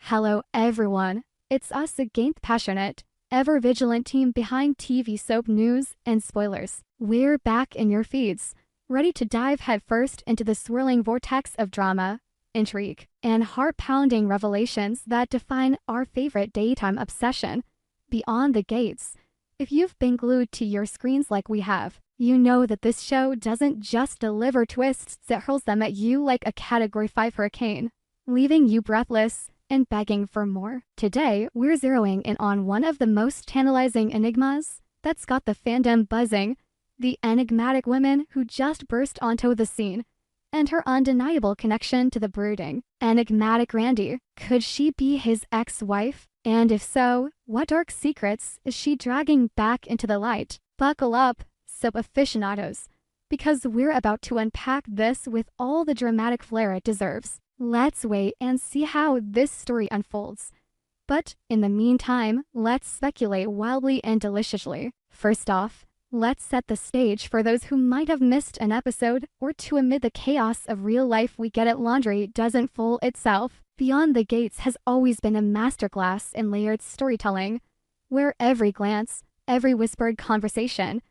Hello everyone, it's us again, the passionate, ever vigilant team behind TV soap news and spoilers. We're back in your feeds, ready to dive headfirst into the swirling vortex of drama, intrigue, and heart-pounding revelations that define our favorite daytime obsession, Beyond the Gates. If you've been glued to your screens like we have, you know that this show doesn't just deliver twists, it hurls them at you like a Category 5 hurricane, leaving you breathless and begging for more. Today, we're zeroing in on one of the most tantalizing enigmas that's got the fandom buzzing, the enigmatic woman who just burst onto the scene, and her undeniable connection to the brooding, enigmatic Randy. Could she be his ex-wife? And if so, what dark secrets is she dragging back into the light? Buckle up, soap aficionados, because we're about to unpack this with all the dramatic flair it deserves. Let's wait and see how this story unfolds. But in the meantime, let's speculate wildly and deliciously. First off, let's set the stage for those who might have missed an episode or two amid the chaos of real life we get at laundry doesn't fool itself. Beyond the Gates has always been a masterclass in layered storytelling, where every glance, every whispered conversation,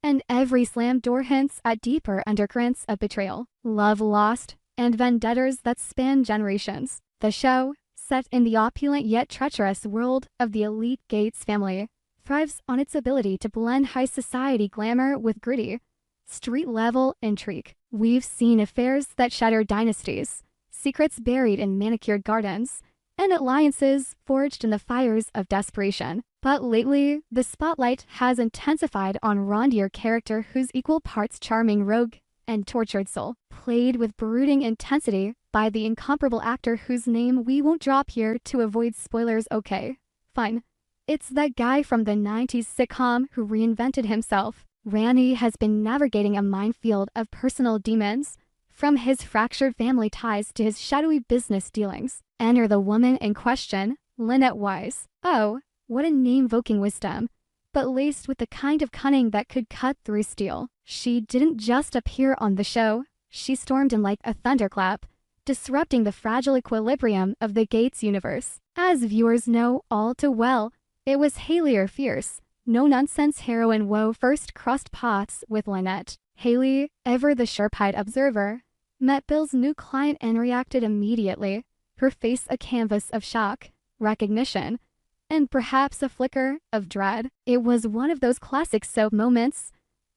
and every slammed door hints at deeper undercurrents of betrayal, love lost, and vendettas that span generations. The show, set in the opulent yet treacherous world of the elite Gates family, thrives on its ability to blend high society glamour with gritty, street-level intrigue. We've seen affairs that shatter dynasties, secrets buried in manicured gardens, and alliances forged in the fires of desperation. But lately, the spotlight has intensified on Rondier character whose equal parts charming rogue and tortured soul, played with brooding intensity by the incomparable actor whose name we won't drop here to avoid spoilers. Okay, fine. It's that guy from the 90s sitcom who reinvented himself. Randy has been navigating a minefield of personal demons, from his fractured family ties to his shadowy business dealings. Enter the woman in question, Lynette Wise. Oh, what a name-evoking wisdom, but laced with the kind of cunning that could cut through steel. She didn't just appear on the show, she stormed in like a thunderclap, disrupting the fragile equilibrium of the Gates universe. As viewers know all too well, it was Haley or fierce, no-nonsense heroine woe first crossed paths with Lynette. Haley, ever the sharp-eyed observer, met Bill's new client and reacted immediately, her face a canvas of shock, recognition, and perhaps a flicker of dread. It was one of those classic soap moments.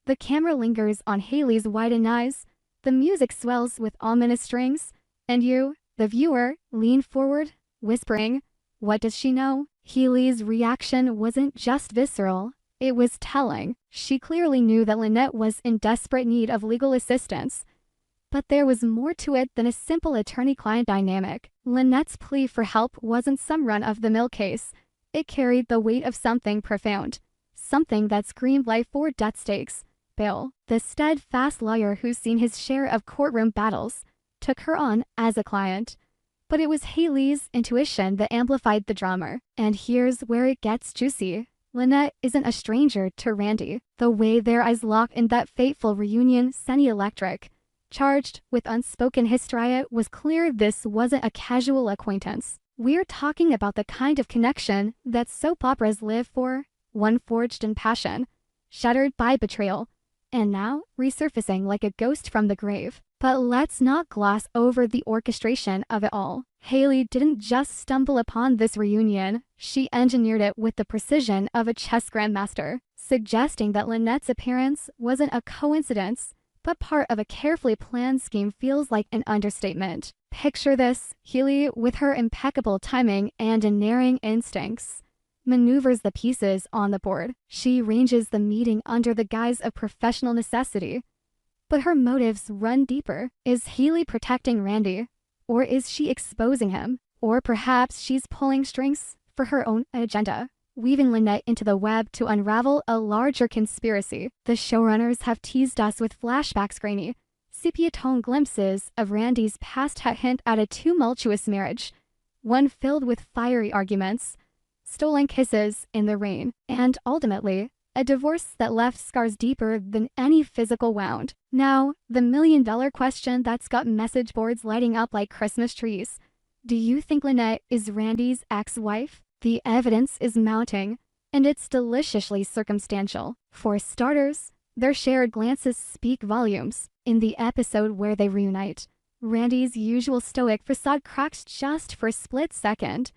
The camera lingers on Haley's widened eyes, the music swells with ominous strings, and you, the viewer, lean forward, whispering, "What does she know?" Haley's reaction wasn't just visceral, it was telling. She clearly knew that Lynette was in desperate need of legal assistance. But there was more to it than a simple attorney-client dynamic. Lynette's plea for help wasn't some run-of-the-mill case. It carried the weight of something profound, something that screamed life or death stakes. Bill, the steadfast lawyer who's seen his share of courtroom battles, took her on as a client. But it was Haley's intuition that amplified the drama. And here's where it gets juicy. Lynette isn't a stranger to Randy. The way their eyes locked in that fateful reunion sent electric. Charged with unspoken hysteria, was clear this wasn't a casual acquaintance. We're talking about the kind of connection that soap operas live for, one forged in passion, shattered by betrayal, and now resurfacing like a ghost from the grave. But let's not gloss over the orchestration of it all. Haley didn't just stumble upon this reunion, she engineered it with the precision of a chess grandmaster, suggesting that Lynette's appearance wasn't a coincidence, but part of a carefully planned scheme feels like an understatement. Picture this, Haley, with her impeccable timing and unerring instincts, maneuvers the pieces on the board. She arranges the meeting under the guise of professional necessity. But her motives run deeper. Is Haley protecting Randy? Or is she exposing him? Or perhaps she's pulling strings for her own agenda, weaving Lynette into the web to unravel a larger conspiracy. The showrunners have teased us with flashbacks, grainy, sepia-tone glimpses of Randy's past that hint at a tumultuous marriage, one filled with fiery arguments, stolen kisses in the rain, and ultimately, a divorce that left scars deeper than any physical wound. Now, the million-dollar question that's got message boards lighting up like Christmas trees. Do you think Lynette is Randy's ex-wife? The evidence is mounting, and it's deliciously circumstantial. For starters, their shared glances speak volumes. In the episode where they reunite, Randy's usual stoic facade cracks just for a split second,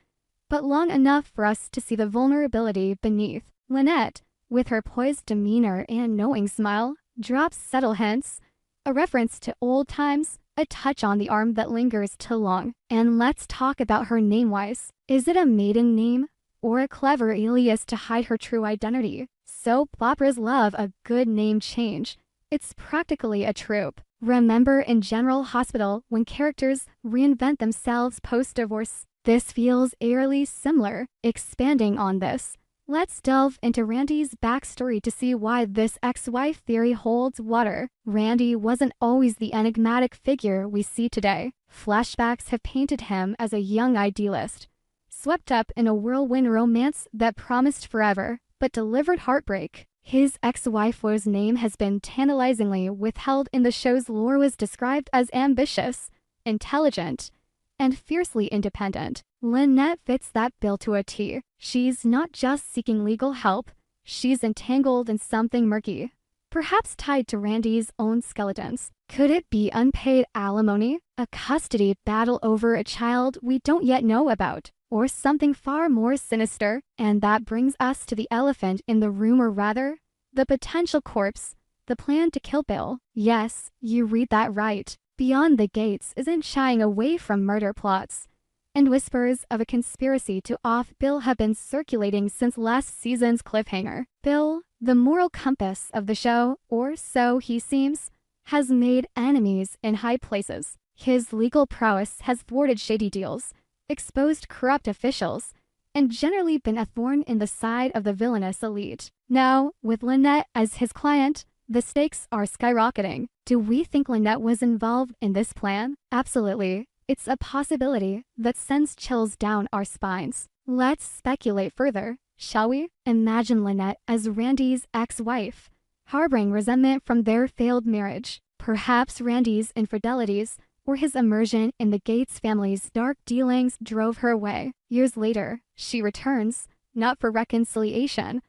but long enough for us to see the vulnerability beneath. Lynette, with her poised demeanor and knowing smile, drops subtle hints, a reference to old times, a touch on the arm that lingers too long. And let's talk about her name-wise. Is it a maiden name or a clever alias to hide her true identity? Soap operas love a good name change. It's practically a trope. Remember in General Hospital when characters reinvent themselves post-divorce? This feels eerily similar. Expanding on this, let's delve into Randy's backstory to see why this ex-wife theory holds water. Randy wasn't always the enigmatic figure we see today. Flashbacks have painted him as a young idealist, swept up in a whirlwind romance that promised forever, but delivered heartbreak. His ex-wife's name has been tantalizingly withheld in the show's lore, was described as ambitious, intelligent, and fiercely independent. Lynette fits that bill to a T. She's not just seeking legal help, she's entangled in something murky, perhaps tied to Randy's own skeletons. Could it be unpaid alimony, a custody battle over a child we don't yet know about, or something far more sinister? And that brings us to the elephant in the room, or rather, the potential corpse, the plan to kill Bill. Yes, you read that right. Beyond the Gates isn't shying away from murder plots, and whispers of a conspiracy to off Bill have been circulating since last season's cliffhanger. Bill, the moral compass of the show, or so he seems, has made enemies in high places. His legal prowess has thwarted shady deals, exposed corrupt officials, and generally been a thorn in the side of the villainous elite. Now, with Lynette as his client, the stakes are skyrocketing. Do we think Lynette was involved in this plan? Absolutely. It's a possibility that sends chills down our spines. Let's speculate further, shall we? Imagine Lynette as Randy's ex-wife, harboring resentment from their failed marriage. Perhaps Randy's infidelities or his immersion in the Gates family's dark dealings drove her away. Years later, she returns, not for reconciliation,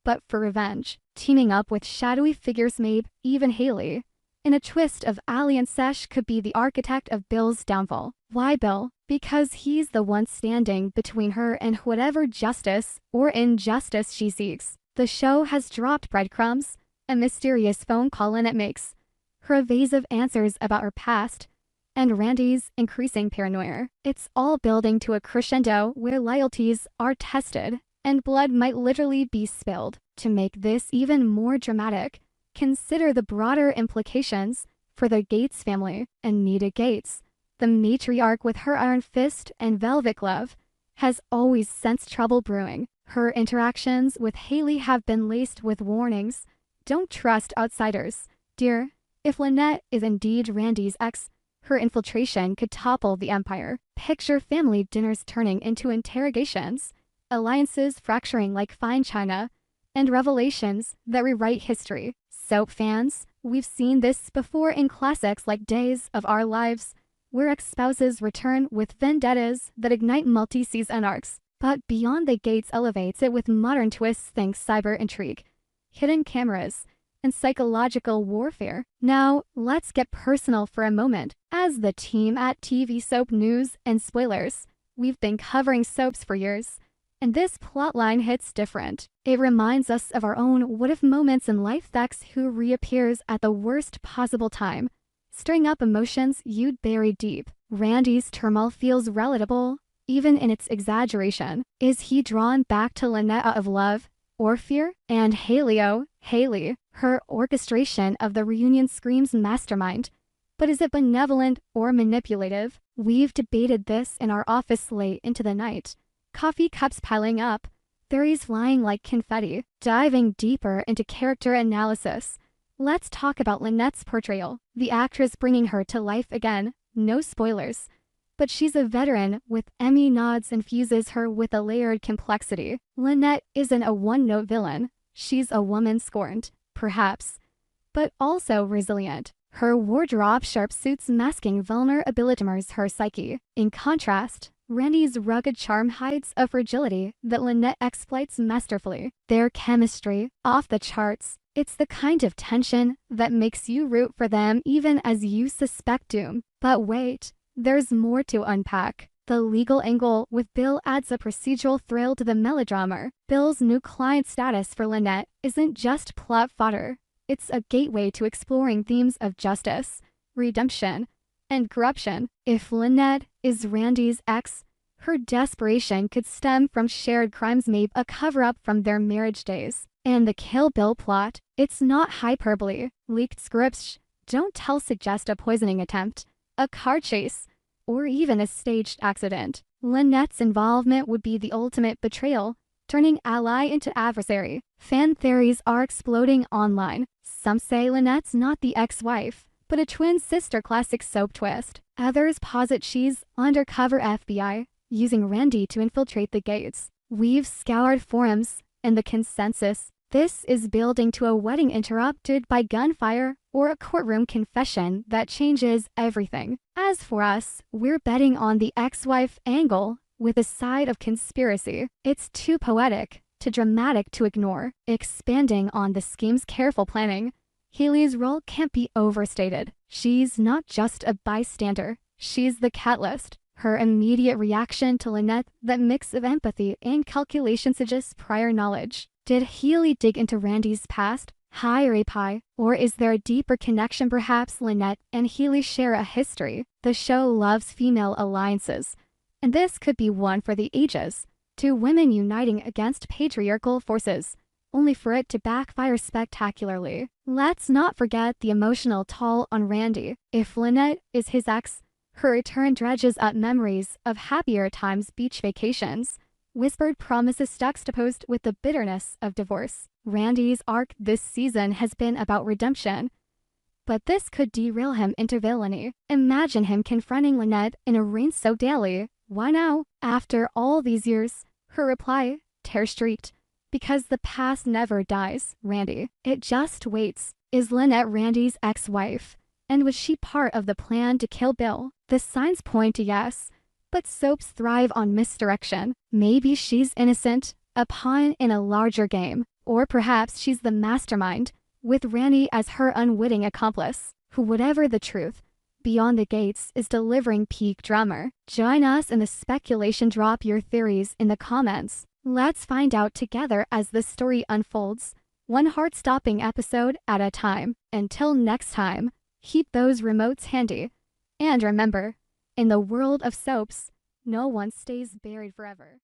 but for revenge, teaming up with shadowy figures, maybe even Haley. In a twist of Ali and Sesh could be the architect of Bill's downfall. Why Bill? Because he's the one standing between her and whatever justice or injustice she seeks. The show has dropped breadcrumbs, a mysterious phone call Lynette makes, her evasive answers about her past, and Randy's increasing paranoia. It's all building to a crescendo where loyalties are tested and blood might literally be spilled. To make this even more dramatic, consider the broader implications for the Gates family. Anita Gates, the matriarch with her iron fist and velvet glove, has always sensed trouble brewing. Her interactions with Haley have been laced with warnings. Don't trust outsiders, dear. If Lynette is indeed Randy's ex, her infiltration could topple the empire. Picture family dinners turning into interrogations, alliances fracturing like fine china, and revelations that rewrite history. Soap fans, we've seen this before in classics like Days of Our Lives, where ex-spouses return with vendettas that ignite multi-season arcs. But Beyond the Gates elevates it with modern twists. Think cyber intrigue, hidden cameras, and psychological warfare. Now, let's get personal for a moment. As the team at TV Soap News and Spoilers, we've been covering soaps for years, and this plotline hits different. It reminds us of our own what-if moments in life. That's who reappears at the worst possible time, stirring up emotions you'd bury deep. Randy's turmoil feels relatable, even in its exaggeration. Is he drawn back to Lynette out of love or fear? And Haley, her orchestration of the reunion screams mastermind. But is it benevolent or manipulative? We've debated this in our office late into the night, coffee cups piling up, theories flying like confetti. Diving deeper into character analysis, let's talk about Lynette's portrayal. The actress bringing her to life again, no spoilers, but she's a veteran with Emmy nods, infuses her with a layered complexity. Lynette isn't a one-note villain. She's a woman scorned, perhaps, but also resilient. her wardrobe sharp suits masking vulnerability her psyche. In contrast, Randy's rugged charm hides a fragility that Lynette exploits masterfully. Their chemistry, off the charts. It's the kind of tension that makes you root for them even as you suspect doom. But wait, there's more to unpack. The legal angle with Bill adds a procedural thrill to the melodrama. Bill's new client status for Lynette isn't just plot fodder. It's a gateway to exploring themes of justice, redemption, and corruption. If Lynette is Randy's ex, her desperation could stem from shared crimes, maybe a cover-up from their marriage days. And the Kill Bill plot, it's not hyperbole. Leaked scripts don't tell suggest a poisoning attempt, a car chase, or even a staged accident. Lynette's involvement would be the ultimate betrayal, turning ally into adversary. Fan theories are exploding online. Some say Lynette's not the ex-wife, but a twin sister classic soap twist. Others posit she's undercover FBI, using Randy to infiltrate the gates. We've scoured forums, and the consensus, this is building to a wedding interrupted by gunfire or a courtroom confession that changes everything. As for us, we're betting on the ex-wife angle with a side of conspiracy. It's too poetic, too dramatic to ignore. Expanding on the scheme's careful planning, Healy's role can't be overstated. She's not just a bystander, she's the catalyst. Her immediate reaction to Lynette, that mix of empathy and calculation suggests prior knowledge. Did Healy dig into Randy's past, hire a pie, or is there a deeper connection? Perhaps Lynette and Healy share a history. The show loves female alliances, and this could be one for the ages. Two women uniting against patriarchal forces, only for it to backfire spectacularly. Let's not forget the emotional toll on Randy. If Lynette is his ex, her return dredges up memories of happier times, beach vacations, whispered promises juxtaposed with the bitterness of divorce. Randy's arc this season has been about redemption, but this could derail him into villainy. Imagine him confronting Lynette in a rain so daily. Why now? After all these years, her reply, tear-streaked, because the past never dies, Randy. It just waits. Is Lynette Randy's ex-wife? And was she part of the plan to kill Bill? The signs point to yes, but soaps thrive on misdirection. Maybe she's innocent, a pawn in a larger game. Or perhaps she's the mastermind, with Randy as her unwitting accomplice, who, whatever the truth, Beyond the Gates is delivering peak drama. Join us in the speculation. Drop your theories in the comments. Let's find out together as the story unfolds, one heart-stopping episode at a time. Until next time, keep those remotes handy. And remember, in the world of soaps, no one stays buried forever.